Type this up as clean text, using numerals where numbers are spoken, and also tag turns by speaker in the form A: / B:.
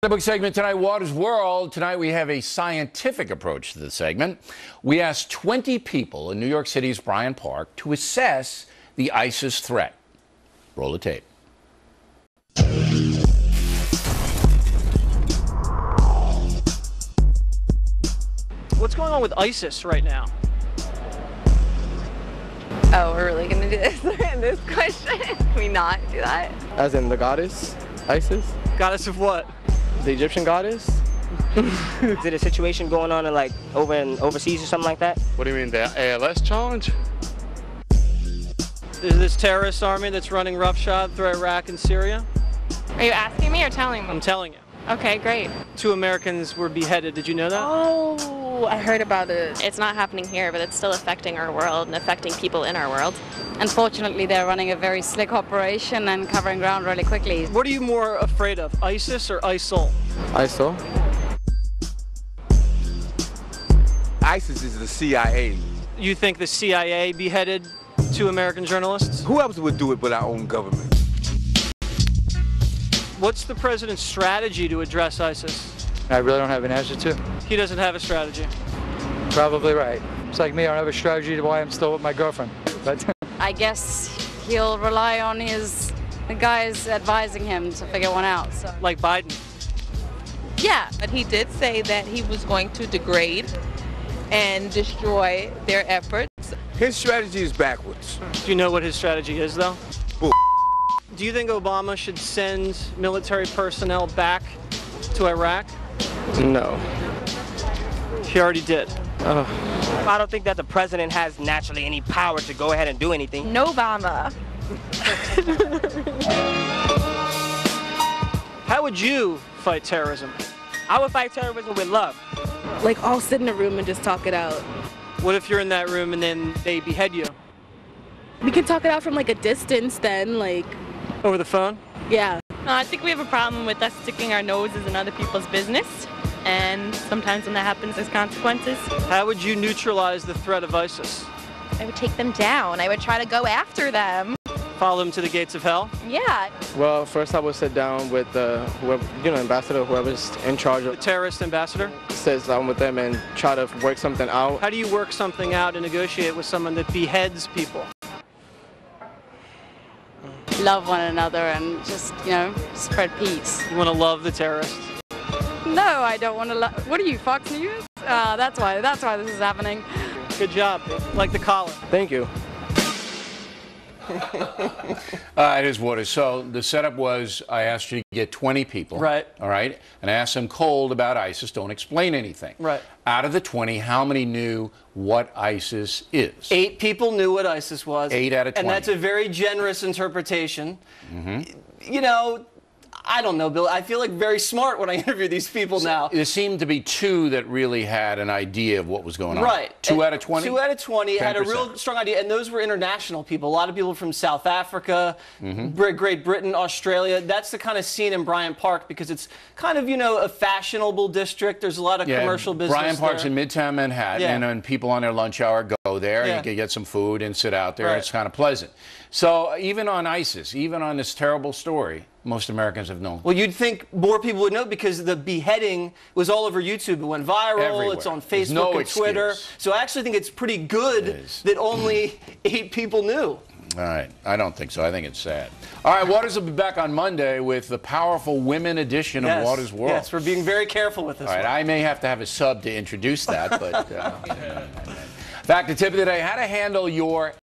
A: The book segment tonight, Water's World. Tonight we have a scientific approach to the segment. We asked 20 people in New York City's Bryant Park to assess the ISIS threat. Roll the tape.
B: What's going on with ISIS right now?
C: Oh, we're really going to do this question? Can we not do that?
D: As in the goddess, Isis?
B: Goddess of what?
D: The Egyptian goddess?
E: Is it a situation going on in overseas or something like that?
D: What do you mean, the ALS challenge?
B: There's this terrorist army that's running roughshod through Iraq and Syria.
F: Are you asking me or telling me?
B: I'm telling you.
F: Okay, great.
B: 2 Americans were beheaded. Did you know that?
C: Oh, I heard about it.
F: It's not happening here, but it's still affecting our world and affecting people in our world.
G: Unfortunately, they're running a very slick operation and covering ground really quickly.
B: What are you more afraid of, ISIS or ISIL?
D: ISIL?
H: ISIS is the CIA.
B: You think the CIA beheaded 2 American journalists?
H: Who else would do it but our own government?
B: What's the president's strategy to address ISIS?
I: I really don't have an answer to.
B: He doesn't have a strategy.
I: Probably right. It's like me, I don't have a strategy to why I'm still with my girlfriend. But
G: I guess he'll rely on the guys advising him to figure one out. So.
B: Like Biden?
J: Yeah, but he did say that he was going to degrade and destroy their efforts.
H: His strategy is backwards.
B: Do you know what his strategy is, though?
H: Bull.
B: Do you think Obama should send military personnel back to Iraq?
D: No.
B: He already did.
E: I don't think that the president has naturally any power to go ahead and do anything.
C: No Obama.
B: How would you fight terrorism?
E: I would fight terrorism with love.
C: Like, all sit in a room and just talk it out.
B: What if you're in that room and then they behead you?
C: We can talk it out from like a distance then, like.
B: Over the phone?
C: Yeah.
F: I think we have a problem with us sticking our noses in other people's business, and sometimes when that happens, there's consequences.
B: How would you neutralize the threat of ISIS?
C: I would take them down. I would try to go after them.
B: Follow them to the gates of hell?
C: Yeah.
D: Well, first I would sit down with whoever, ambassador, whoever's in charge
B: The
D: of
B: terrorist ambassador?
D: sits down with them and try to work something out.
B: How do you work something out and negotiate with someone that beheads people?
G: Love one another and just, spread peace.
B: You want to love the terrorists?
G: No, I don't want to love. What are you, Fox News? That's why this is happening.
B: Good job. Like the collar.
D: Thank you.
A: It is Water. So the setup was I asked you to get 20 people.
B: Right.
A: All right. And I asked them cold about ISIS. Don't explain anything.
B: Right.
A: Out of the 20, how many knew what ISIS is?
B: 8 people knew what ISIS was.
A: 8 out of 20.
B: And that's a very generous interpretation. You know, I don't know, Bill. I feel like very smart when I interview these people now.
A: There seemed to be 2 that really had an idea of what was going on.
B: Right.
A: 2 out of 20?
B: 2 out of 20 had a
A: 10%.
B: real strong idea, and those were international people. A lot of people from South Africa, Great Britain, Australia. That's the kind of scene in Bryant Park because it's kind of, a fashionable district. There's a lot of commercial business
A: Bryant Park's
B: there.
A: in Midtown Manhattan, and people on their lunch hour go there. You can get some food and sit out there.
B: Right.
A: It's kind of pleasant. So even on ISIS, even on this terrible story, most Americans have known.
B: Well, you'd think more people would know because the beheading was all over YouTube. It went viral.
A: Everywhere.
B: It's on
A: There's
B: Facebook
A: no
B: and Twitter.
A: excuse.
B: So I actually think it's pretty good that only 8 people knew.
A: All right. I don't think so. I think it's sad. All right. Waters will be back on Monday with the powerful women edition of Waters World.
B: Yes, we're being very careful with this
A: All right.
B: one.
A: I may have to have a sub to introduce that, but fact, the tip of the day, how to handle your